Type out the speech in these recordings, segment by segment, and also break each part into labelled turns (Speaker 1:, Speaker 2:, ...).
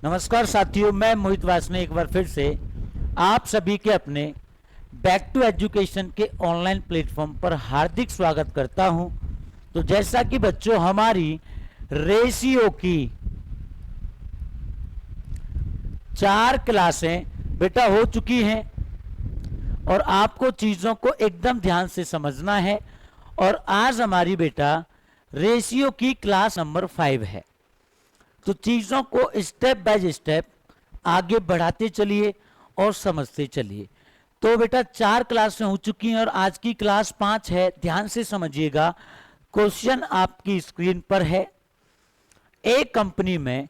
Speaker 1: नमस्कार साथियों, मैं मोहित वासने एक बार फिर से आप सभी के अपने बैक टू एजुकेशन के ऑनलाइन प्लेटफॉर्म पर हार्दिक स्वागत करता हूं। तो जैसा कि बच्चों हमारी रेशियो की 4 क्लासें बेटा हो चुकी हैं और आपको चीज़ों को एकदम ध्यान से समझना है। और आज हमारी बेटा रेशियो की क्लास नंबर 5 है। तो चीज़ों को स्टेप बाय स्टेप आगे बढ़ाते चलिए और समझते चलिए। तो बेटा 4 क्लासें हो चुकी हैं और आज की क्लास 5 है। ध्यान से समझिएगा, क्वेश्चन आपकी स्क्रीन पर है। एक कंपनी में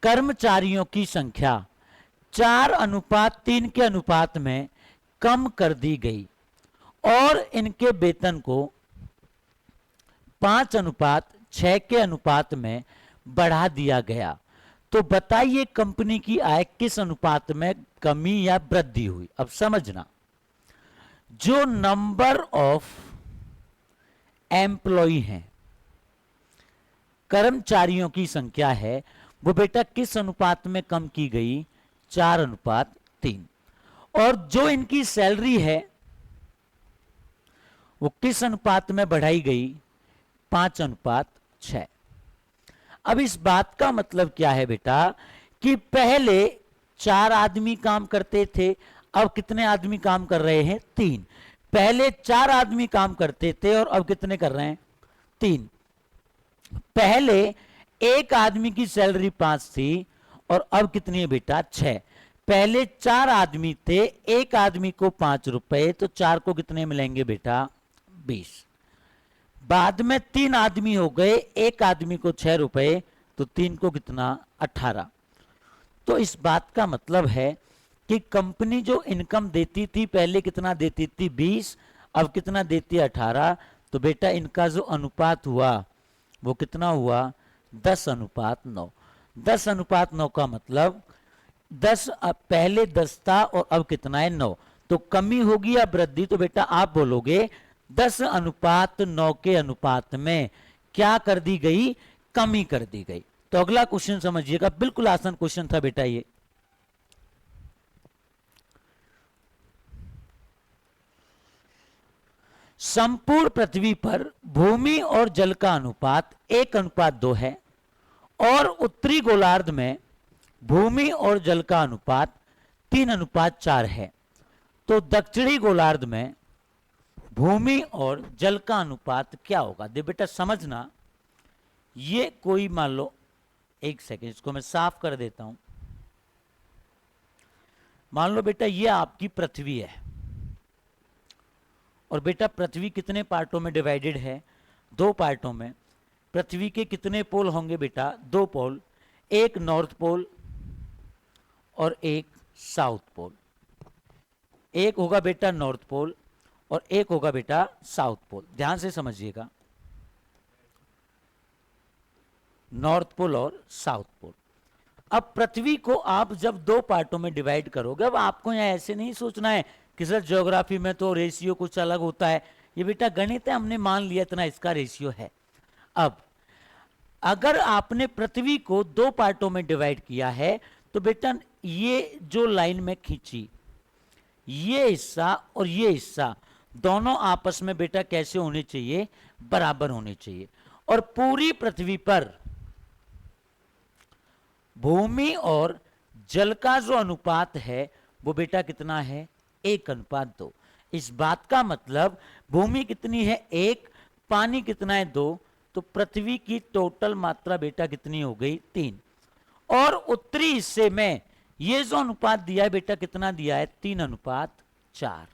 Speaker 1: कर्मचारियों की संख्या 4:3 के अनुपात में कम कर दी गई और इनके वेतन को 5:6 के अनुपात में बढ़ा दिया गया। तो बताइए कंपनी की आय किस अनुपात में कमी या वृद्धि हुई। अब समझना, जो नंबर ऑफ एम्प्लॉय हैं, कर्मचारियों की संख्या है, वो बेटा किस अनुपात में कम की गई? 4:3। और जो इनकी सैलरी है वो किस अनुपात में बढ़ाई गई? 5:6। अब इस बात का मतलब क्या है बेटा कि पहले 4 आदमी काम करते थे, अब कितने आदमी काम कर रहे हैं? 3। पहले 4 आदमी काम करते थे और अब कितने कर रहे हैं? 3। पहले एक आदमी की सैलरी 5 थी और अब कितनी है बेटा? 6। पहले 4 आदमी थे, एक आदमी को 5 रुपए, तो 4 को कितने मिलेंगे बेटा? 20। बाद में 3 आदमी हो गए, एक आदमी को 6 रुपए, तो 3 को कितना? 18। तो इस बात का मतलब है कि कंपनी जो इनकम देती थी पहले कितना देती थी? 20। अब कितना देती है? 18। तो बेटा इनका जो अनुपात हुआ वो कितना हुआ? 10:9। 10:9 का मतलब 10 पहले 10 था और अब कितना है? 9। तो कमी होगी या वृद्धि? तो बेटा आप बोलोगे 10:9 के अनुपात में क्या कर दी गई? कमी कर दी गई। तो अगला क्वेश्चन समझिएगा, बिल्कुल आसान क्वेश्चन था बेटा ये। संपूर्ण पृथ्वी पर भूमि और जल का अनुपात 1:2 है और उत्तरी गोलार्ध में भूमि और जल का अनुपात 3:4 है। तो दक्षिणी गोलार्ध में भूमि और जल का अनुपात क्या होगा? दे बेटा समझना, ये कोई मान लो, एक सेकेंड इसको मैं साफ कर देता हूं। मान लो बेटा ये आपकी पृथ्वी है और बेटा पृथ्वी कितने पार्टों में डिवाइडेड है? 2 पार्टों में। पृथ्वी के कितने पोल होंगे बेटा? 2 पोल, एक नॉर्थ पोल और एक साउथ पोल। एक होगा बेटा नॉर्थ पोल और एक होगा बेटा साउथ पोल। ध्यान से समझिएगा, नॉर्थ पोल और साउथ पोल। अब पृथ्वी को आप जब 2 पार्टों में डिवाइड करोगे, अब आपको यहां ऐसे नहीं सोचना है कि सर ज्योग्राफी में तो रेशियो कुछ अलग होता है। ये बेटा गणित है, हमने मान लिया इतना इसका रेशियो है। अब अगर आपने पृथ्वी को 2 पार्टों में डिवाइड किया है तो बेटा ये जो लाइन में खींची, ये हिस्सा और ये हिस्सा दोनों आपस में बेटा कैसे होने चाहिए? बराबर होने चाहिए। और पूरी पृथ्वी पर भूमि और जल का जो अनुपात है वो बेटा कितना है? 1:2। इस बात का मतलब भूमि कितनी है? 1, पानी कितना है? 2। तो पृथ्वी की टोटल मात्रा बेटा कितनी हो गई? 3। और उत्तरी हिस्से में ये जो अनुपात दिया है बेटा कितना दिया है? 3:4।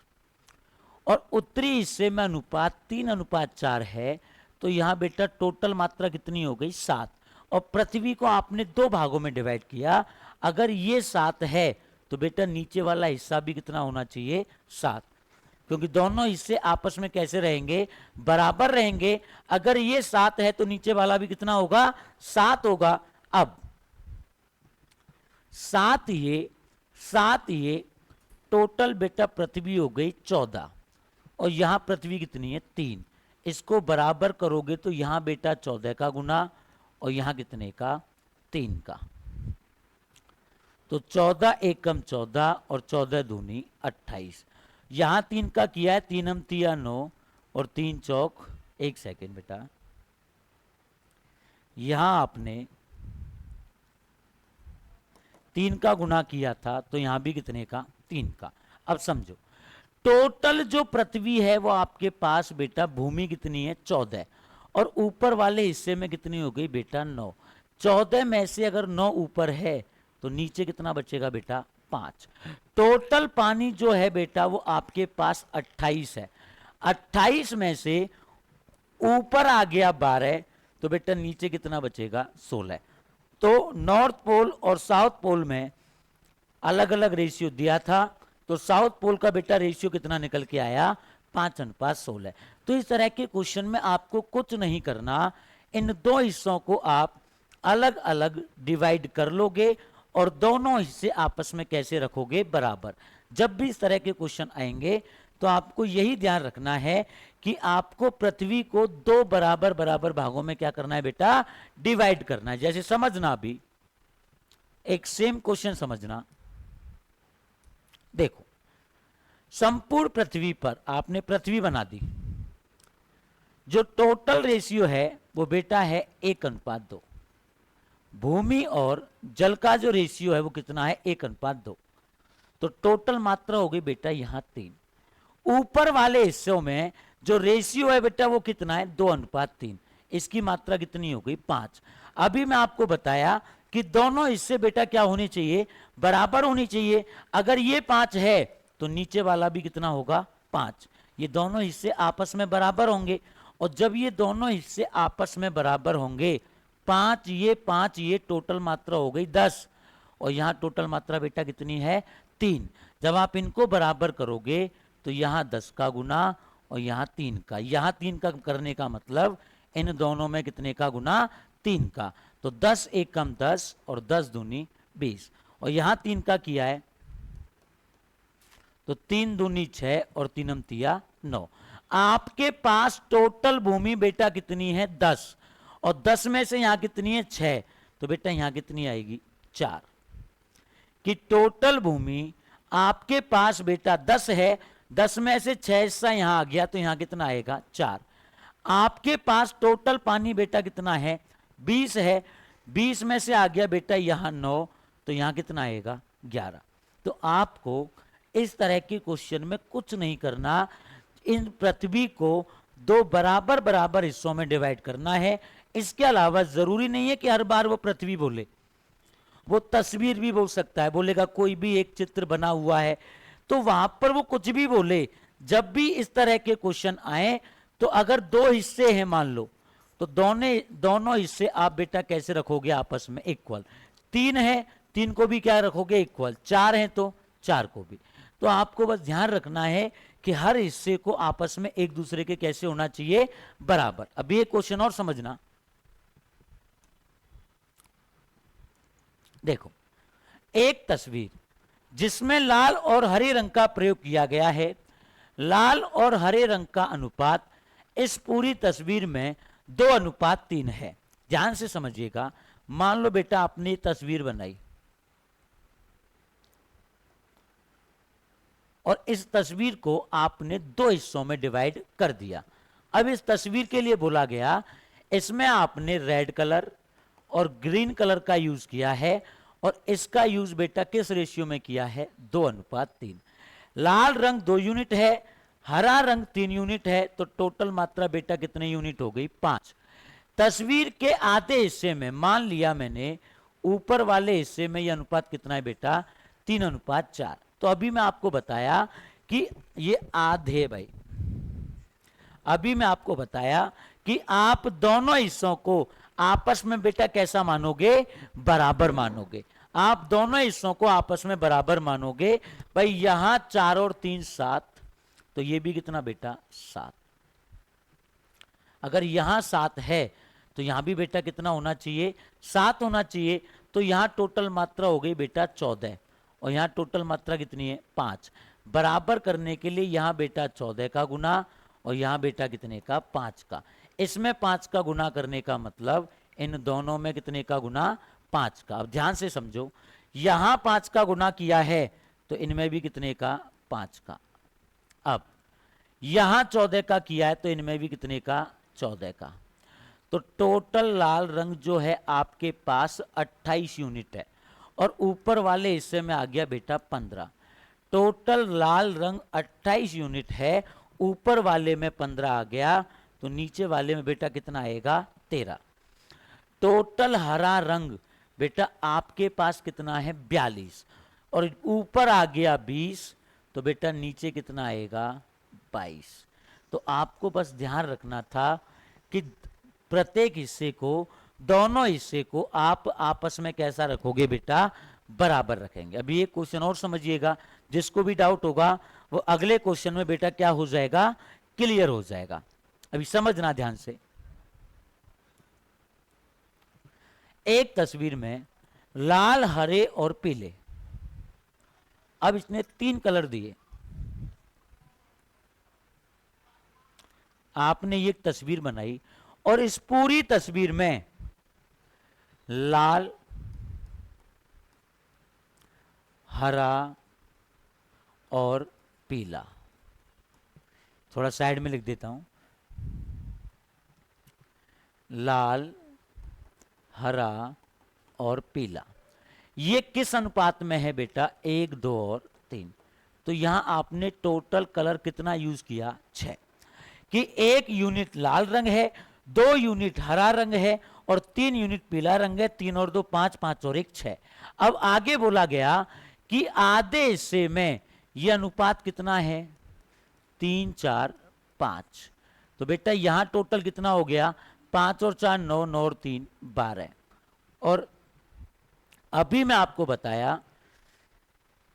Speaker 1: और उत्तरी हिस्से में अनुपात 3:4 है, तो यहां बेटा टोटल मात्रा कितनी हो गई? 7। और पृथ्वी को आपने 2 भागों में डिवाइड किया। अगर ये 7 है तो बेटा नीचे वाला हिस्सा भी कितना होना चाहिए? 7, क्योंकि दोनों हिस्से आपस में कैसे रहेंगे? बराबर रहेंगे। अगर ये 7 है तो नीचे वाला भी कितना होगा? 7 होगा। अब 7 ये टोटल बेटा पृथ्वी हो गई 14 और यहां पृथ्वी कितनी है? 3। इसको बराबर करोगे तो यहां बेटा 14 का गुना और यहां कितने का? 3 का। तो 14 एकम 14 और 14 दूनी 28। यहां 3 का किया है, 3 हम तिया 9 और 3 चौक, एक सेकेंड बेटा, यहां आपने 3 का गुना किया था तो यहां भी कितने का, 3 का। अब समझो टोटल जो पृथ्वी है वो आपके पास बेटा भूमि कितनी है, 14, और ऊपर वाले हिस्से में कितनी हो गई बेटा, 9। 14 में से अगर 9 ऊपर है तो नीचे कितना बचेगा बेटा, 5। टोटल पानी जो है बेटा वो आपके पास 28 है। 28 में से ऊपर आ गया 12, तो बेटा नीचे कितना बचेगा, 16। तो नॉर्थ पोल और साउथ पोल में अलग अलग रेशियो दिया था, तो साउथ पोल का बेटा रेशियो कितना निकल के आया, 5:16। तो इस तरह के क्वेश्चन में आपको कुछ नहीं करना, इन दो हिस्सों को आप अलग अलग डिवाइड कर लोगे और दोनों हिस्से आपस में कैसे रखोगे, बराबर। जब भी इस तरह के क्वेश्चन आएंगे तो आपको यही ध्यान रखना है कि आपको पृथ्वी को दो बराबर बराबर भागों में क्या करना है बेटा, डिवाइड करना है। जैसे समझना, भी एक सेम क्वेश्चन समझना, देखो संपूर्ण पृथ्वी पर आपने पृथ्वी बना दी, जो टोटल रेशियो है वो बेटा है 1:2। भूमि और जल का जो रेशियो है वो कितना है, 1:2। तो टोटल मात्रा हो गई बेटा यहां 3। ऊपर वाले हिस्सों में जो रेशियो है बेटा वो कितना है, 2:3। इसकी मात्रा कितनी हो गई, 5। अभी मैं आपको बताया कि दोनों हिस्से बेटा क्या होने चाहिए, बराबर होनी चाहिए। अगर ये 5 है तो नीचे वाला भी कितना होगा, 5। ये दोनों हिस्से आपस में बराबर होंगे, और जब ये दोनों हिस्से आपस में बराबर होंगे, 5 ये टोटल मात्रा हो गई 10, और यहां टोटल मात्रा बेटा कितनी है, 3। जब आप इनको बराबर करोगे तो यहां 10 का गुना और यहां 3 का, यहां 3 का करने का मतलब इन दोनों में कितने का गुना, 3 का। तो 10 एकम 10 और 10 दूनी 20, और यहां 3 का किया है तो 3 दूनी 6 और 3 तिया 9। आपके पास टोटल भूमि बेटा कितनी है, 10, और 10 में से यहां कितनी है, 6, तो बेटा यहां कितनी आएगी, 4। कि टोटल भूमि आपके पास बेटा 10 है, 10 में से 6 हिस्सा यहां आ गया तो यहां कितना आएगा, 4। आपके पास टोटल पानी बेटा कितना है, 20 है, 20 में से आ गया बेटा यहां 9, तो यहां कितना आएगा, 11। तो आपको इस तरह के क्वेश्चन में कुछ नहीं करना, इन पृथ्वी को दो बराबर बराबर हिस्सों में डिवाइड करना है। इसके अलावा जरूरी नहीं है कि हर बार वो पृथ्वी बोले, वो तस्वीर भी बोल सकता है, बोलेगा कोई भी एक चित्र बना हुआ है, तो वहां पर वो कुछ भी बोले। जब भी इस तरह के क्वेश्चन आए तो अगर दो हिस्से हैं मान लो, तो दोनों हिस्से आप बेटा कैसे रखोगे, आपस में इक्वल। 3 है, 3 को भी क्या रखोगे, इक्वल। 4 है तो 4 को भी। तो आपको बस ध्यान रखना है कि हर हिस्से को आपस में एक दूसरे के कैसे होना चाहिए, बराबर। अभी एक क्वेश्चन और समझना, देखो एक तस्वीर जिसमें लाल और हरे रंग का प्रयोग किया गया है। लाल और हरे रंग का अनुपात इस पूरी तस्वीर में 2:3 है। ध्यान से समझिएगा। मान लो बेटा आपने तस्वीर बनाई और इस तस्वीर को आपने दो हिस्सों में डिवाइड कर दिया। अब इस तस्वीर के लिए बोला गया, इसमें आपने रेड कलर और ग्रीन कलर का यूज किया है, और इसका यूज बेटा किस रेशियो में किया है, 2:3। लाल रंग 2 यूनिट है, हरा रंग 3 यूनिट है, तो टोटल मात्रा बेटा कितने यूनिट हो गई, 5। तस्वीर के आधे हिस्से में मान लिया मैंने, ऊपर वाले हिस्से में यह अनुपात कितना है बेटा, 3:4। तो अभी मैं आपको बताया कि ये आधे, भाई अभी मैं आपको बताया कि आप दोनों हिस्सों को आपस में बेटा कैसा मानोगे, बराबर मानोगे। आप दोनों हिस्सों को आपस में बराबर मानोगे। भाई यहां 4 और 3 7, तो ये भी कितना बेटा, 7। अगर यहां 7 है तो यहां भी बेटा कितना होना चाहिए, 7 होना चाहिए। तो यहां टोटल मात्रा हो गई बेटा 14, और यहां टोटल मात्रा कितनी है, 5। बराबर करने के लिए यहां बेटा 14 का गुना और यहां बेटा कितने का, 5 का। इसमें 5 का गुना करने का मतलब इन दोनों में कितने का गुना, 5 का। अब ध्यान से समझो यहां 5 का गुना किया है तो इनमें भी कितने का, 5 का। अब यहां 14 का किया है तो इनमें भी कितने का, 14 का। तो टोटल लाल रंग जो है आपके पास 28 यूनिट है और ऊपर वाले हिस्से में आ गया बेटा 15। टोटल लाल रंग 28 यूनिट है, ऊपर वाले में 15 आ गया, तो नीचे वाले में बेटा कितना आएगा, 13। टोटल हरा रंग बेटा आपके पास कितना है, 42, और ऊपर आ गया 20, तो बेटा नीचे कितना आएगा, 22। तो आपको बस ध्यान रखना था कि प्रत्येक हिस्से को, दोनों हिस्से को आप आपस में कैसा रखोगे बेटा, बराबर रखेंगे। अभी एक क्वेश्चन और समझिएगा, जिसको भी डाउट होगा वो अगले क्वेश्चन में बेटा क्या हो जाएगा, क्लियर हो जाएगा। अभी समझना ध्यान से। एक तस्वीर में लाल, हरे और पीले, अब इसने 3 कलर दिए। आपने ये तस्वीर बनाई और इस पूरी तस्वीर में लाल, हरा और पीला, थोड़ा साइड में लिख देता हूं, लाल, हरा और पीला, ये किस अनुपात में है बेटा, 1, 2 और 3। तो यहां आपने टोटल कलर कितना यूज किया, 6, कि 1 यूनिट लाल रंग है, 2 यूनिट हरा रंग है और 3 यूनिट पीला रंग है। 3 और 2 5, 5 और 1 6। अब आगे बोला गया कि आधे हिस्से में यह अनुपात कितना है, 3, 4, 5। तो बेटा यहां टोटल कितना हो गया, 5 और 4 9, 9 और 3 12। और अभी मैं आपको बताया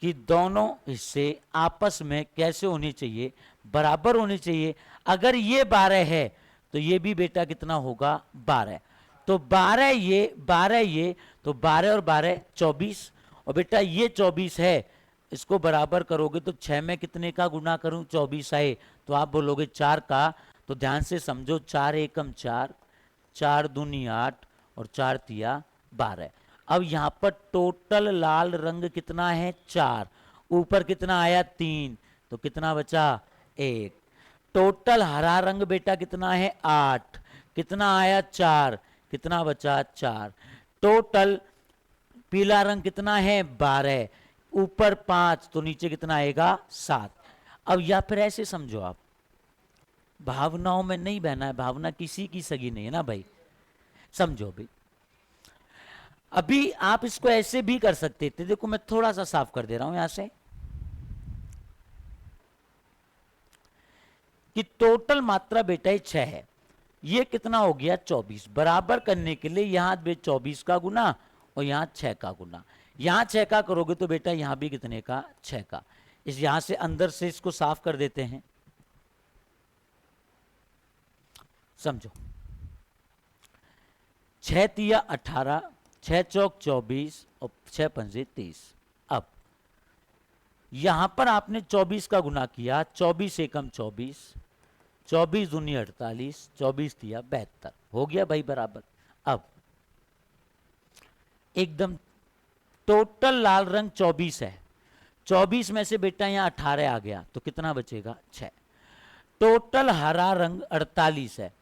Speaker 1: कि दोनों हिस्से आपस में कैसे होने चाहिए, बराबर होने चाहिए। अगर ये 12 है तो ये भी बेटा कितना होगा, 12। तो 12 ये, 12 ये, तो 12 और 12 24। और बेटा ये 24 है, इसको बराबर करोगे तो 6 में कितने का गुना करूं, 24 आए तो आप बोलोगे 4 का। तो ध्यान से समझो, 4 एकम 4, 4 दूनी 8 और 4 तिया 12। अब यहां पर टोटल लाल रंग कितना है, 4, ऊपर कितना आया 3, तो कितना बचा 1। टोटल हरा रंग बेटा कितना है, 8, कितना आया 4, कितना बचा 4। टोटल पीला रंग कितना है, 12, ऊपर 5, तो नीचे कितना आएगा 7। अब या फिर ऐसे समझो, आप भावनाओं में नहीं बहना है, भावना किसी की सगी नहीं है ना भाई, समझो भाई। अभी आप इसको ऐसे भी कर सकते थे, देखो मैं थोड़ा सा साफ कर दे रहा हूं यहां से, कि टोटल मात्रा बेटा 6 है, ये कितना हो गया 24। बराबर करने के लिए यहां 24 का गुना और यहां 6 का गुना। यहां 6 का करोगे तो बेटा यहां भी कितने का, 6 का। इस यहां से अंदर से इसको साफ कर देते हैं, समझो। 6 तिया 18, 6 चौक 24 और 6 पंजे 30। अब यहां पर आपने 24 का गुना किया, 24 एकम 24, 24 दूनी 48, 24 तिया 72, हो गया भाई बराबर। अब एकदम टोटल लाल रंग 24 है, 24 में से बेटा यहां 18 आ गया तो कितना बचेगा, 6। टोटल हरा रंग 48 है,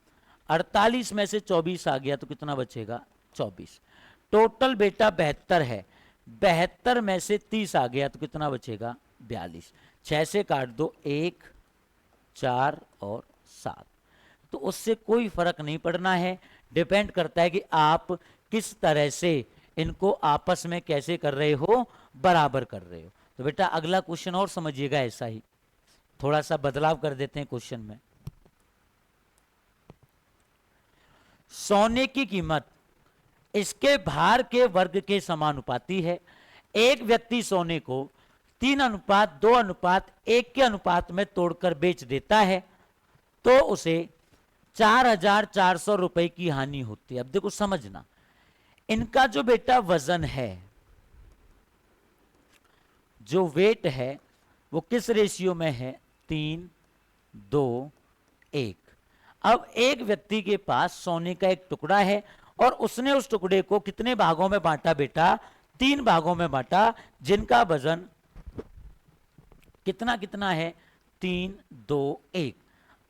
Speaker 1: 48 में से 24 आ गया तो कितना बचेगा, 24। टोटल बेटा 72 है, 72 में से 30 आ गया तो कितना बचेगा, 42। 6 से काट दो, 1, 4 और 7। तो उससे कोई फर्क नहीं पड़ना है, डिपेंड करता है कि आप किस तरह से इनको आपस में कैसे कर रहे हो, बराबर कर रहे हो। तो बेटा अगला क्वेश्चन और समझिएगा, ऐसा ही थोड़ा सा बदलाव कर देते हैं क्वेश्चन में। सोने की कीमत इसके भार के वर्ग के समानुपाती है। एक व्यक्ति सोने को 3:2:1 के अनुपात में तोड़कर बेच देता है तो उसे 4,400 रुपए की हानि होती है। अब देखो समझना, इनका जो बेटा वजन है, जो वेट है, वो किस रेशियो में है, 3:2:1। अब एक व्यक्ति के पास सोने का एक टुकड़ा है और उसने उस टुकड़े को कितने भागों में बांटा बेटा, 3 भागों में बांटा जिनका वजन कितना कितना है, 3, 2, 1।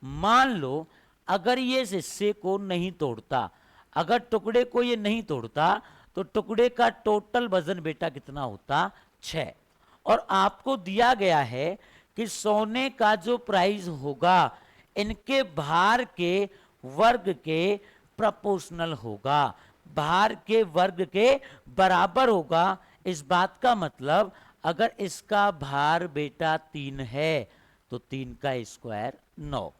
Speaker 1: मान लो अगर ये इस हिस्से को नहीं तोड़ता, अगर टुकड़े को ये नहीं तोड़ता तो टुकड़े का टोटल वजन बेटा कितना होता, 6। और आपको दिया गया है कि सोने का जो प्राइस होगा इनके भार के वर्ग के प्रोपोर्शनल होगा, भार के वर्ग के बराबर होगा। इस बात का मतलब अगर इसका भार बेटा 3 है तो 3 का स्क्वायर 9,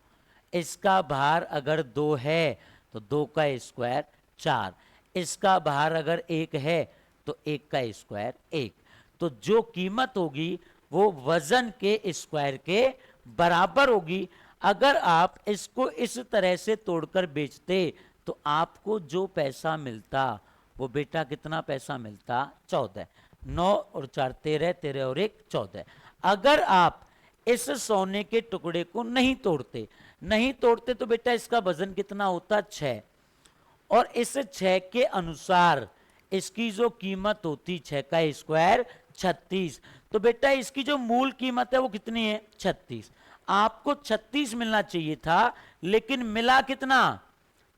Speaker 1: इसका भार अगर 2 है तो 2 का स्क्वायर 4, इसका भार अगर 1 है तो 1 का स्क्वायर 1। तो जो कीमत होगी वो वजन के स्क्वायर के बराबर होगी। अगर आप इसको इस तरह से तोड़कर बेचते तो आपको जो पैसा मिलता वो बेटा कितना पैसा मिलता, 14। 9 और 4 13, 13 और 1 14। अगर आप इस सोने के टुकड़े को नहीं तोड़ते तो बेटा इसका वजन कितना होता, 6। और इस 6 के अनुसार इसकी जो कीमत होती 6 का स्क्वायर 36। तो बेटा इसकी जो मूल कीमत है वो कितनी है, 36। आपको 36 मिलना चाहिए था लेकिन मिला कितना,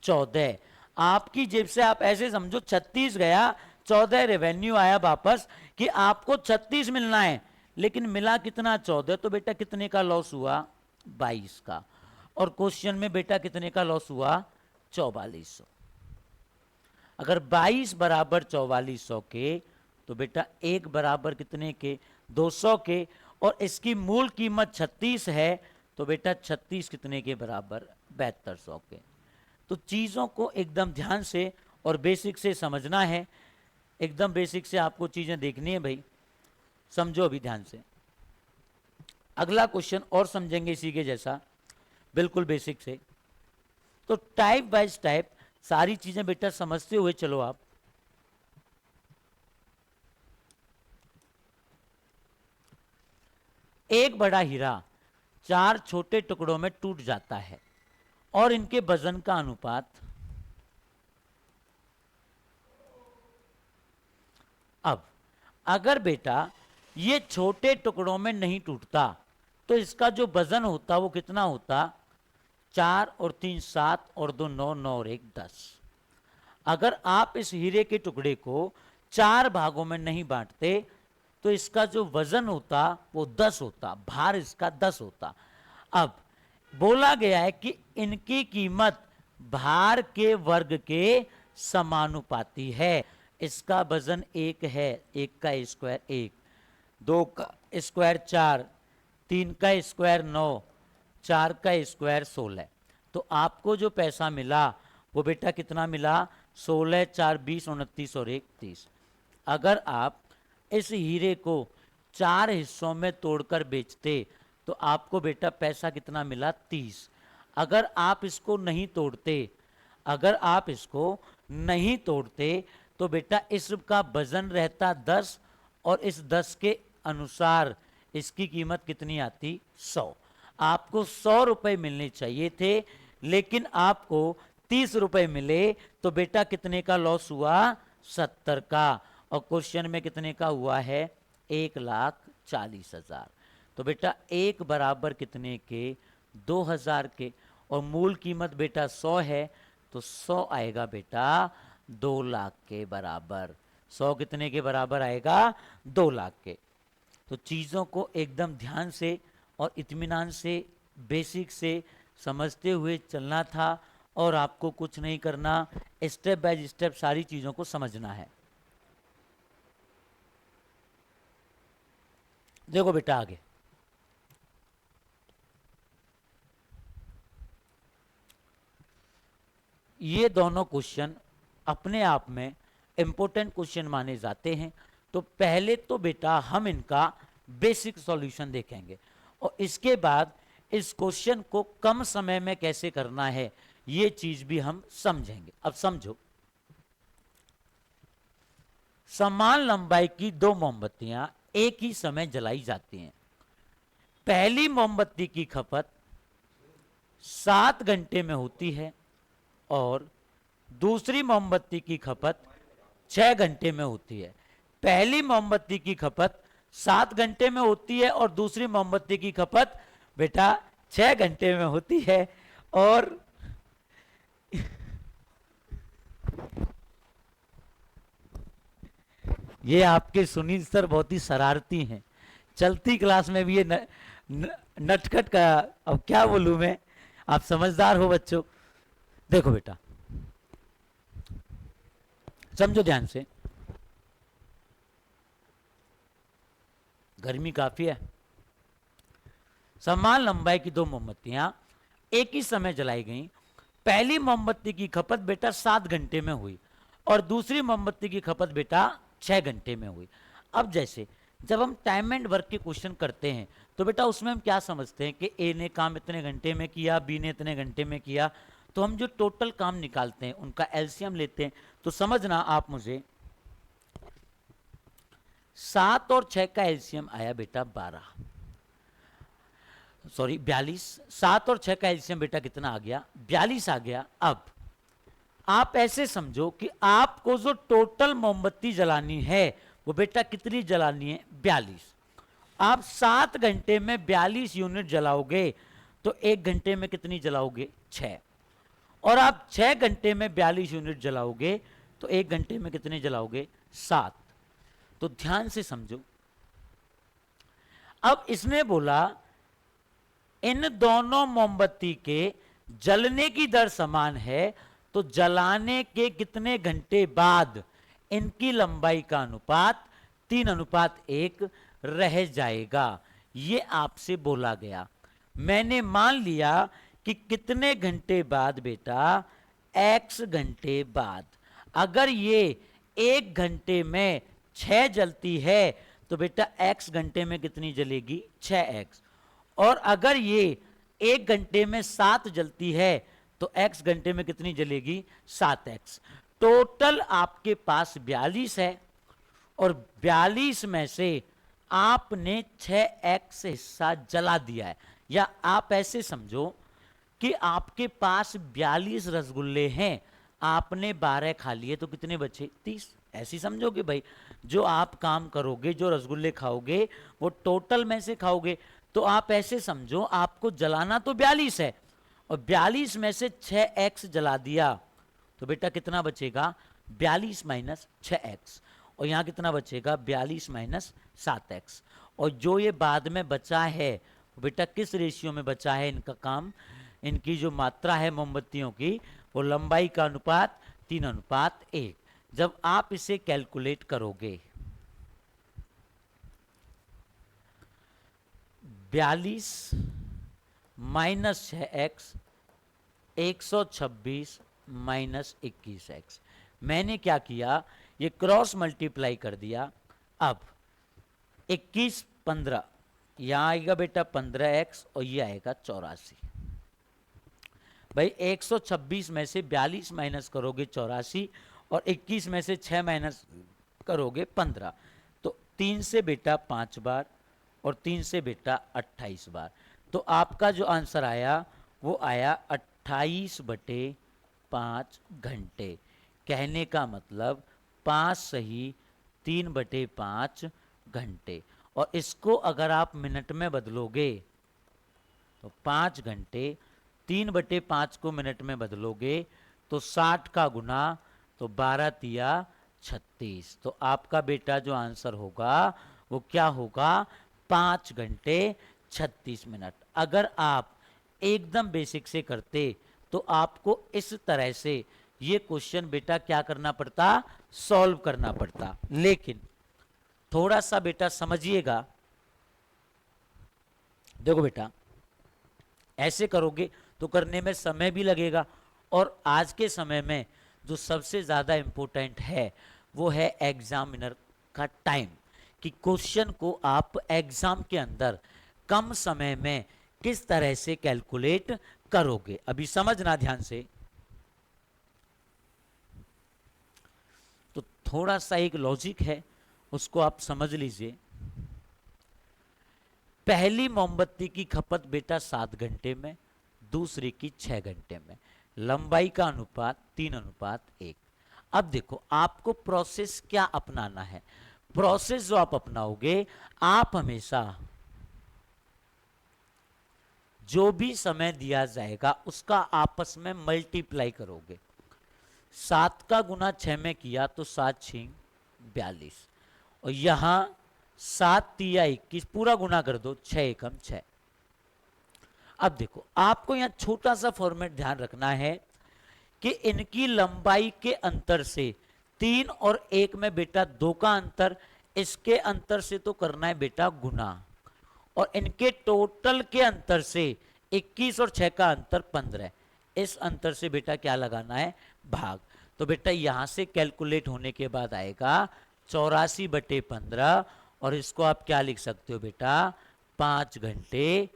Speaker 1: 14। आपकी जेब से आप ऐसे समझो 36 गया, 14 रेवेन्यू आया वापस कि आपको 36 मिलना है लेकिन मिला कितना, 14। तो बेटा कितने का लॉस हुआ, 22 का। और क्वेश्चन में बेटा कितने का लॉस हुआ, 4400। अगर 22 बराबर 4400 के तो बेटा 1 बराबर कितने के, 200 के। और इसकी मूल कीमत 36 है तो बेटा 36 कितने के बराबर, 7200 के। तो चीज़ों को एकदम ध्यान से और बेसिक से समझना है, एकदम बेसिक से आपको चीज़ें देखनी है भाई, समझो अभी ध्यान से। अगला क्वेश्चन और समझेंगे इसी के जैसा, बिल्कुल बेसिक से। तो टाइप बाय टाइप सारी चीजें बेटा समझते हुए चलो आप। एक बड़ा हीरा 4 छोटे टुकड़ों में टूट जाता है और इनके वजन का अनुपात, अब अगर बेटा ये छोटे टुकड़ों में नहीं टूटता तो इसका जो वजन होता वो कितना होता, 4 और 3 7 और 2 9, 9 और 1 10। अगर आप इस हीरे के टुकड़े को 4 भागों में नहीं बांटते तो इसका जो वजन होता वो 10 होता, भार इसका 10 होता। अब बोला गया है कि इनकी कीमत भार के वर्ग के समानुपाती है। इसका वजन 1 है, 1 का स्क्वायर 1, 2 का स्क्वायर 4, 3 का स्क्वायर 9, 4 का स्क्वायर 16। तो आपको जो पैसा मिला वो बेटा कितना मिला, 16, 4 20, 29 और 1 30। अगर आप इस हीरे को 4 हिस्सों में तोड़कर बेचते तो आपको बेटा पैसा कितना मिला, 30। अगर आप इसको नहीं तोड़ते, अगर आप इसको नहीं तोड़ते तो बेटा इसका वजन रहता 10 और इस 10 के अनुसार इसकी कीमत कितनी आती, 100। आपको 100 रुपए मिलने चाहिए थे लेकिन आपको 30 रुपए मिले तो बेटा कितने का लॉस हुआ, 70 का। और क्वेश्चन में कितने का हुआ है, 1,40,000। तो बेटा 1 बराबर कितने के, 2000 के। और मूल कीमत बेटा 100 है तो 100 आएगा बेटा 2 लाख के बराबर। 100 कितने के बराबर आएगा, 2 लाख के। तो चीज़ों को एकदम ध्यान से और इत्मीनान से बेसिक से समझते हुए चलना था और आपको कुछ नहीं करना, स्टेप बाय स्टेप सारी चीज़ों को समझना है। देखो बेटा आगे, ये दोनों क्वेश्चन अपने आप में इंपॉर्टेंट क्वेश्चन माने जाते हैं। तो पहले तो बेटा हम इनका बेसिक सॉल्यूशन देखेंगे और इसके बाद इस क्वेश्चन को कम समय में कैसे करना है ये चीज भी हम समझेंगे। अब समझो, समान लंबाई की 2 मोमबत्तियां एक ही समय जलाई जाती हैं। पहली मोमबत्ती की खपत 7 घंटे में होती है और दूसरी मोमबत्ती की खपत 6 घंटे में होती है। पहली मोमबत्ती की खपत 7 घंटे में होती है और दूसरी मोमबत्ती की खपत बेटा 6 घंटे में होती है। और ये आपके सुनील सर बहुत ही शरारती हैं, चलती क्लास में भी ये नटखट का, अब क्या बोलूं मैं, आप समझदार हो बच्चों। देखो बेटा, समझो ध्यान से, गर्मी काफी है। समान लंबाई की दो मोमबत्तियां एक ही समय जलाई गई। पहली मोमबत्ती की खपत बेटा 7 घंटे में हुई और दूसरी मोमबत्ती की खपत बेटा 6 घंटे में हुई। अब जैसे जब हम टाइम एंड वर्क के क्वेश्चन करते हैं तो बेटा उसमें हम क्या समझते हैं कि ए ने काम इतने घंटे में किया, बी ने इतने घंटे में किया, तो हम जो टोटल काम निकालते हैं उनका एलसीएम लेते हैं। तो समझना आप मुझे, 7 और 6 का एलसीएम आया बेटा 12, सॉरी 42। 7 और 6 का एलसीएम बेटा कितना आ गया? 42 आ गया। अब आप ऐसे समझो कि आपको जो टोटल मोमबत्ती जलानी है वो बेटा कितनी जलानी है? 42। आप 7 घंटे में 42 यूनिट जलाओगे तो 1 घंटे में कितनी जलाओगे? 6। और आप 6 घंटे में 42 यूनिट जलाओगे तो 1 घंटे में कितने जलाओगे? 7। तो ध्यान से समझो, अब इसने बोला इन दोनों मोमबत्ती के जलने की दर समान है, तो जलाने के कितने घंटे बाद इनकी लंबाई का अनुपात 3:1 रह जाएगा, ये आपसे बोला गया। मैंने मान लिया कि कितने घंटे बाद बेटा? x घंटे बाद। अगर ये 1 घंटे में 6 जलती है तो बेटा x घंटे में कितनी जलेगी? 6x। और अगर ये 1 घंटे में 7 जलती है तो x घंटे में कितनी जलेगी? 7x। टोटल आपके पास 42 है और 42 में से आपने 6x हिस्सा जला दिया है। या आप ऐसे समझो कि आपके पास 42 रसगुल्ले हैं, आपने 12 खा लिए तो कितने बचे? 30। ऐसी समझो कि भाई जो आप काम करोगे, जो रसगुल्ले खाओगे वो टोटल में से खाओगे। तो आप ऐसे समझो आपको जलाना तो 42 है और 42 में से 6x जला दिया तो बेटा कितना बचेगा? 42 माइनस 6x। और यहां कितना बचेगा? 42 माइनस 7x। और जो ये बाद में बचा है बेटा किस रेशियो में बचा है इनका काम? इनकी जो मात्रा है मोमबत्तियों की वो लंबाई का अनुपात 3:1। जब आप इसे कैलकुलेट करोगे 42 माइनस 6x 126 माइनस 21x। मैंने क्या किया? ये क्रॉस मल्टीप्लाई कर दिया। अब 21 15 यहां आएगा बेटा 15x और ये आएगा 84। भाई 126 में से 42 माइनस करोगे 84 और 21 में से 6 माइनस करोगे 15, तो 3 से बेटा 5 बार और 3 से बेटा 28 बार। तो आपका जो आंसर आया वो आया 28/5 घंटे। कहने का मतलब 5 सही 3/5 घंटे। और इसको अगर आप मिनट में बदलोगे तो 5 घंटे 3/5 को मिनट में बदलोगे तो 60 का गुना तो 12 तिया 36। तो आपका बेटा जो आंसर होगा वो क्या होगा? 5 घंटे 36 मिनट। अगर आप एकदम बेसिक से करते तो आपको इस तरह से ये क्वेश्चन बेटा क्या करना पड़ता? सॉल्व करना पड़ता। लेकिन थोड़ा सा बेटा समझिएगा, देखो बेटा ऐसे करोगे तो करने में समय भी लगेगा और आज के समय में जो सबसे ज्यादा इंपॉर्टेंट है वो है एग्जामिनर का टाइम, कि क्वेश्चन को आप एग्जाम के अंदर कम समय में किस तरह से कैलकुलेट करोगे। अभी समझना ध्यान से, तो थोड़ा सा एक लॉजिक है उसको आप समझ लीजिए। पहली मोमबत्ती की खपत बेटा 7 घंटे में, दूसरी की 6 घंटे में, लंबाई का अनुपात 3:1। अब देखो आपको प्रोसेस क्या अपनाना है? प्रोसेस जो आप अपनाओगे, आप हमेशा जो भी समय दिया जाएगा उसका आपस में मल्टीप्लाई करोगे। 7 का गुना 6 में किया तो 7 छिंग 42, और यहां 7 तिया 21 पूरा गुना कर दो, 6 एकम 6। अब देखो आपको यहां छोटा सा फॉर्मेट ध्यान रखना है कि इनकी लंबाई के अंतर से 3 और 1 में बेटा 2 का अंतर, इसके अंतर से तो करना है बेटा गुना, और इनके टोटल के अंतर से 21 और 6 का अंतर 15, इस अंतर से बेटा क्या लगाना है, भाग। तो बेटा यहां से कैलकुलेट होने के बाद आएगा 84/15, और इसको आप क्या लिख सकते हो बेटा, 5 घंटे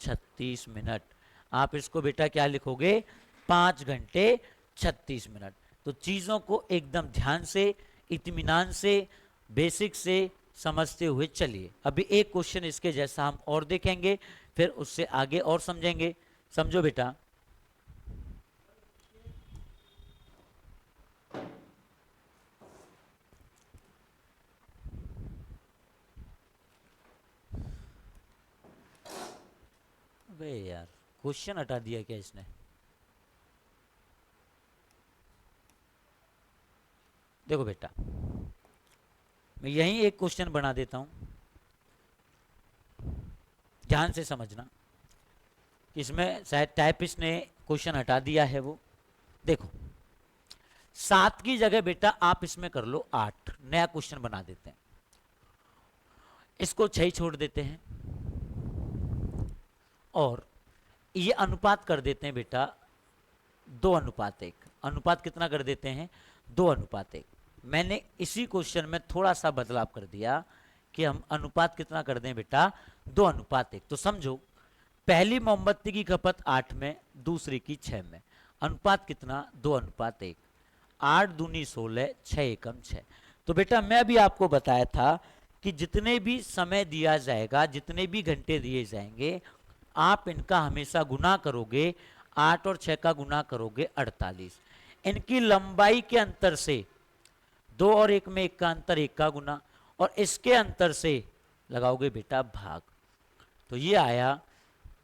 Speaker 1: 36 मिनट। आप इसको बेटा क्या लिखोगे, 5 घंटे 36 मिनट। तो चीजों को एकदम ध्यान से, इत्मीनान से, बेसिक से समझते हुए चलिए। अभी एक क्वेश्चन इसके जैसा हम और देखेंगे, फिर उससे आगे और समझेंगे। समझो बेटा, वे यार क्वेश्चन हटा दिया क्या इसने। देखो बेटा, मैं यहीं एक क्वेश्चन बना देता हूं, ध्यान से समझना। इसमें शायद टाइपिस्ट ने क्वेश्चन हटा दिया है वो। देखो 7 की जगह बेटा आप इसमें कर लो 8, नया क्वेश्चन बना देते हैं। इसको 6 छोड़ देते हैं और ये अनुपात कर देते हैं बेटा 2:1। अनुपात कितना कर देते हैं, 2:1। मैंने इसी क्वेश्चन में थोड़ा सा बदलाव कर दिया कि हम अनुपात कितना कर दें बेटा, 2:1। तो समझो पहली मोमबत्ती की खपत 8 में, दूसरी की 6 में, अनुपात कितना, 2:1। 8 दूनी 16, 6 एकम 6। तो बेटा मैं अभी आपको बताया था कि जितने भी समय दिया जाएगा, जितने भी घंटे दिए जाएंगे, आप इनका हमेशा गुना करोगे। 8 और 6 का गुना करोगे 48। इनकी लंबाई के अंतर से 2 और 1 में 1 का अंतर, 1 का गुना, और इसके अंतर से लगाओगे बेटा भाग। तो ये आया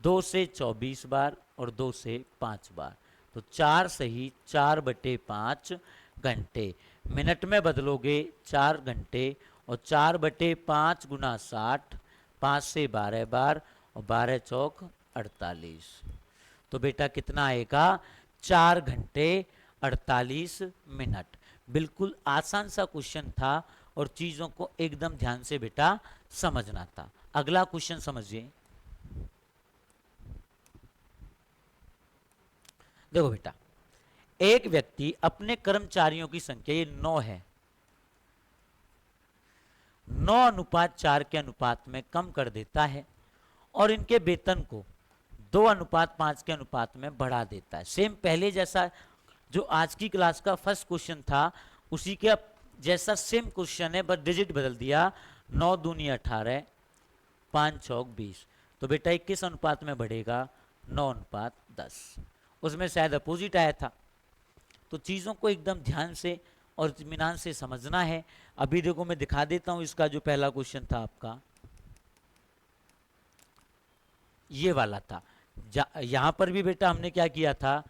Speaker 1: 2 से 24 बार और 2 से 5 बार, तो 4 सही 4/5 घंटे। मिनट में बदलोगे 4 घंटे, और 4/5 गुना 60, 5 से 12 बार, और 12 चौक 48। तो बेटा कितना आएगा, 4 घंटे 48 मिनट। बिल्कुल आसान सा क्वेश्चन था और चीजों को एकदम ध्यान से बेटा समझना था। अगला क्वेश्चन समझिए। देखो बेटा, एक व्यक्ति अपने कर्मचारियों की संख्या, ये 9 है, 9:4 के अनुपात में कम कर देता है और इनके वेतन को 2:5 के अनुपात में बढ़ा देता है। सेम पहले जैसा जो आज की क्लास का फर्स्ट क्वेश्चन था उसी के जैसा सेम क्वेश्चन है, बस डिजिट बदल दिया। 9 दूनी 18, 5 चौक 20। तो बेटा 21 अनुपात में बढ़ेगा, 9:10। उसमें शायद अपोजिट आया था। तो चीज़ों को एकदम ध्यान से और इत्मीनान से समझना है। अभी देखो मैं दिखा देता हूं, इसका जो पहला क्वेश्चन था आपका ये वाला था। यहां पर भी बेटा हमने क्या किया था,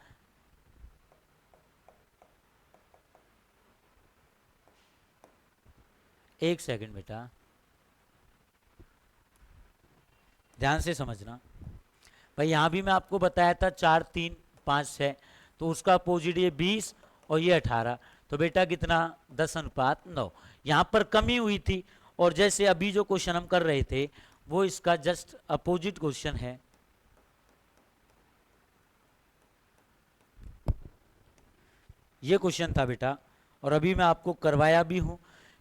Speaker 1: एक सेकंड बेटा ध्यान से समझना। भाई यहां भी मैं आपको बताया था 4 3 5 6, तो उसका अपोजिट ये 20 और ये 18। तो बेटा कितना, 10:9। यहां पर कमी हुई थी, और जैसे अभी जो क्वेश्चन हम कर रहे थे वो इसका जस्ट अपोजिट क्वेश्चन है। ये क्वेश्चन था बेटा, और अभी मैं आपको करवाया भी हूं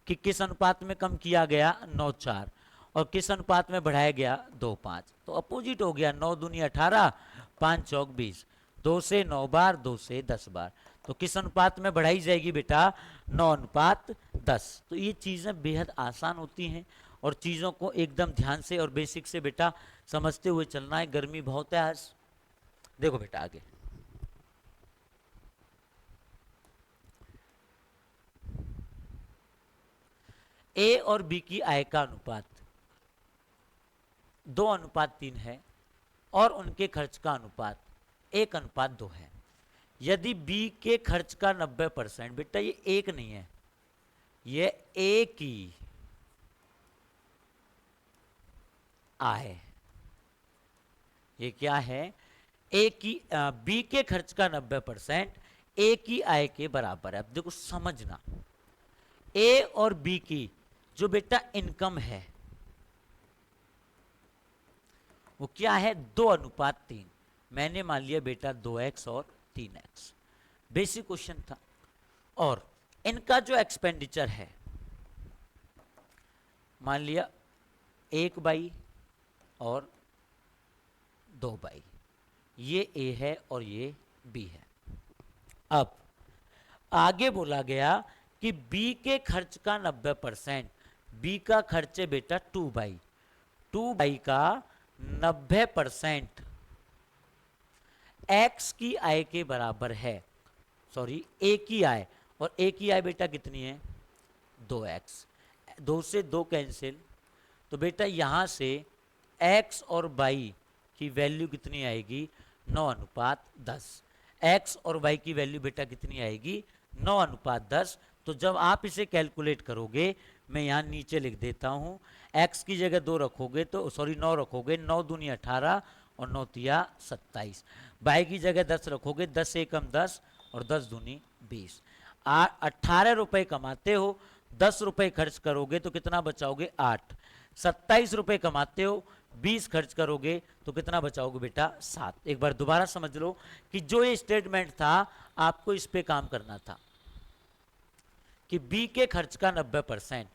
Speaker 1: कि किस अनुपात में कम किया गया, 9:4, और किस अनुपात में बढ़ाया गया, 2:5। तो अपोजिट हो गया, 9 दूनी 18, 5 चौक 20, 2 से 9 बार, 2 से 10 बार। तो किस अनुपात में बढ़ाई जाएगी बेटा, 9:10। तो ये चीज़ें बेहद आसान होती हैं और चीज़ों को एकदम ध्यान से और बेसिक से बेटा समझते हुए चलना है। गर्मी बहुत है आज। देखो बेटा आगे, ए और बी की आय का अनुपात 2:3 है और उनके खर्च का अनुपात 1:2 है। यदि बी के खर्च का 90%, बेटा ये एक नहीं है, ये ए की आय, ये क्या है, ए की बी के खर्च का 90% ए की आय के बराबर है। अब देखो समझना, ए और बी की जो बेटा इनकम है वो क्या है, 2:3। मैंने मान लिया बेटा 2x और 3x, बेसिक क्वेश्चन था। और इनका जो एक्सपेंडिचर है मान लिया 1/, और 2/, ये ए है और ये बी है। अब आगे बोला गया कि बी के खर्च का 90%, बी का खर्च है बेटा 2/, का 90% एक्स की आय के बराबर है, सॉरी ए की आय, और ए की आय बेटा कितनी है, 2x, 2 से 2 कैंसिल, तो बेटा यहां से x और y की वैल्यू कितनी आएगी, 9:10। x और y की वैल्यू बेटा कितनी आएगी, 9:10। तो जब आप इसे कैलकुलेट करोगे, मैं यहाँ नीचे लिख देता हूँ, x की जगह 2 रखोगे तो सॉरी 9 रखोगे, 9 दूनी 18 और 9 तिया 27। y की जगह 10 रखोगे, 10 एकम 10 और 10 दूनी 20। 18 रुपए कमाते हो, 10 रुपए खर्च करोगे तो कितना बचाओगे, 8। 27 रुपए कमाते हो, 20 खर्च करोगे तो कितना बचाओगे बेटा, 7। एक बार दोबारा समझ लो कि जो ये स्टेटमेंट था आपको इस पे काम करना था कि बी के खर्च का 90%,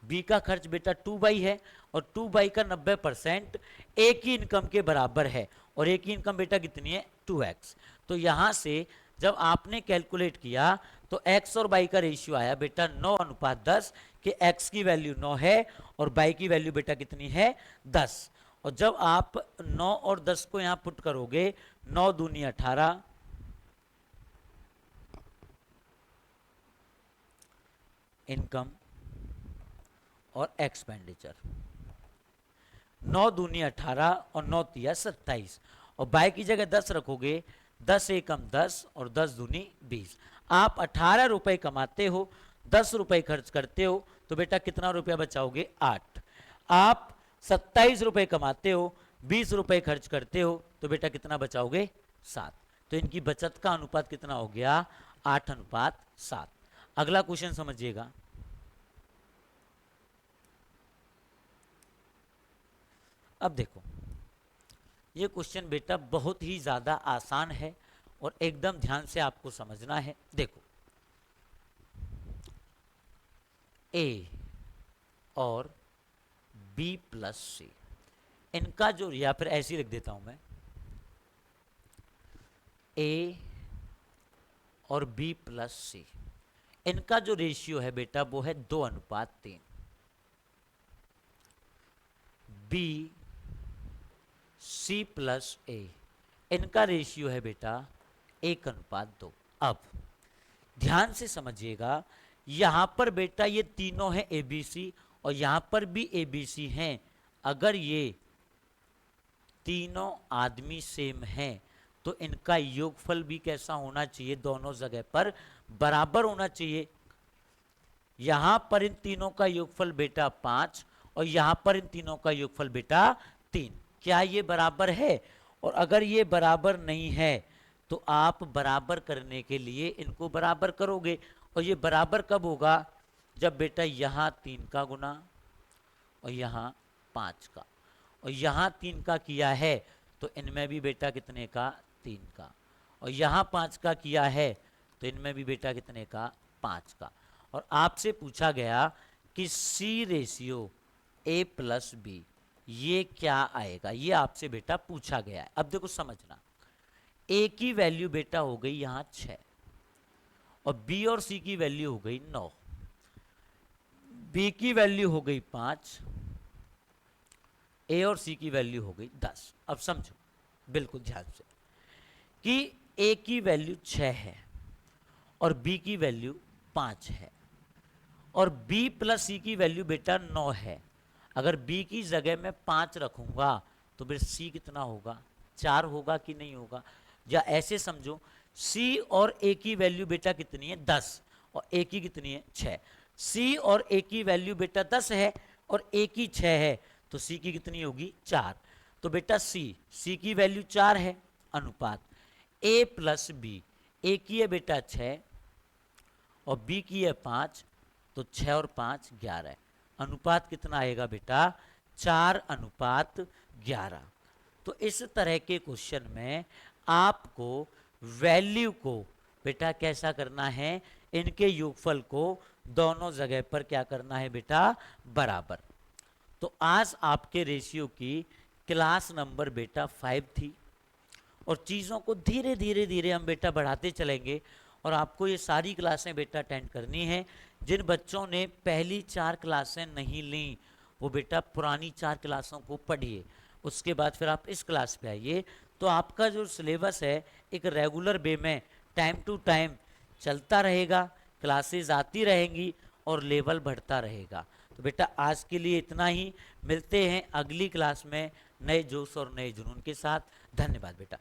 Speaker 1: बी का खर्च बेटा 2/, है और 2/, का 90% ए की इनकम के बराबर है, और ए की इनकम बेटा कितनी है, 2x। तो यहां से जब आपने कैलकुलेट किया तो x और y का रेशियो आया बेटा 9:10, कि x की वैल्यू 9 है और y की वैल्यू बेटा कितनी है, 10। और जब आप 9 और 10 को यहां पुट करोगे, 9 दूनी 18, इनकम और एक्सपेंडिचर, 9 दूनी 18 और 9 तिया 27, और बाय की जगह 10 रखोगे, 10 एकम 10 और 10 दूनी 20। आप 18 रुपए कमाते हो, 10 रुपए खर्च करते हो तो बेटा कितना रुपया बचाओगे, 8। आप 27 रुपए कमाते हो, 20 रुपए खर्च करते हो तो बेटा कितना बचाओगे, 7। तो इनकी बचत का अनुपात कितना हो गया, 8:7। अगला क्वेश्चन समझिएगा। अब देखो ये क्वेश्चन बेटा बहुत ही ज्यादा आसान है और एकदम ध्यान से आपको समझना है। देखो ए और बी प्लस सी, इनका जो, या फिर ऐसे ही लिख देता हूं मैं, ए और बी प्लस सी, इनका जो रेशियो है बेटा वो है 2:3। बी सी प्लस ए, इनका रेशियो है बेटा 1:2। अब ध्यान से समझिएगा, यहां पर बेटा ये तीनों हैं एबीसी और यहां पर भी एबीसी हैं। अगर ये तीनों आदमी सेम हैं तो इनका योगफल भी कैसा होना चाहिए, दोनों जगह पर बराबर होना चाहिए। यहां पर इन तीनों का योगफल बेटा 5 और यहां पर इन तीनों का योगफल बेटा 3। क्या ये बराबर है? और अगर ये बराबर नहीं है तो आप बराबर करने के लिए इनको बराबर करोगे, और ये बराबर कब होगा, जब बेटा यहां 3 का गुना और यहां 5 का, और यहां 3 का किया है तो इनमें भी बेटा कितने का, 3 का, और यहां 5 का किया है तो इनमें भी बेटा कितने का, 5 का। और आपसे पूछा गया कि सी रेशियो ए प्लस बी, ये क्या आएगा, ये आपसे बेटा पूछा गया है। अब देखो समझना, ए की वैल्यू बेटा हो गई यहां 6 और बी और सी की वैल्यू हो गई 9, बी की वैल्यू हो गई 5, ए और सी की वैल्यू हो गई 10। अब समझो बिल्कुल ध्यान से कि ए की वैल्यू 6 है और बी की वैल्यू 5 है, और b प्लस c की वैल्यू बेटा 9 है। अगर b की जगह मैं 5 रखूंगा तो फिर c कितना होगा, 4 होगा कि नहीं होगा। या ऐसे समझो c और a की वैल्यू बेटा कितनी है 10 और a की कितनी है 6। c और a की वैल्यू बेटा 10 है और a की 6 है तो c की कितनी होगी 4। तो बेटा c की वैल्यू 4 है, अनुपात a प्लस b, a की है बेटा 6 और b की है 5, तो 6 और 5 11 है। अनुपात कितना आएगा बेटा 4:11। तो इस तरह के क्वेश्चन में आपको वैल्यू को बेटा कैसा करना है, इनके योगफल को दोनों जगह पर क्या करना है बेटा बराबर। तो आज आपके रेशियो की क्लास नंबर बेटा 5 थी और चीज़ों को धीरे धीरे धीरे हम बेटा बढ़ाते चलेंगे और आपको ये सारी क्लासें बेटा अटेंड करनी है। जिन बच्चों ने पहली 4 क्लासें नहीं ली वो बेटा पुरानी 4 क्लासों को पढ़िए, उसके बाद फिर आप इस क्लास पे आइए। तो आपका जो सिलेबस है एक रेगुलर वे में टाइम टू टाइम चलता रहेगा, क्लासेस आती रहेंगी और लेवल बढ़ता रहेगा। तो बेटा आज के लिए इतना ही, मिलते हैं अगली क्लास में नए जोश और नए जुनून के साथ। धन्यवाद बेटा।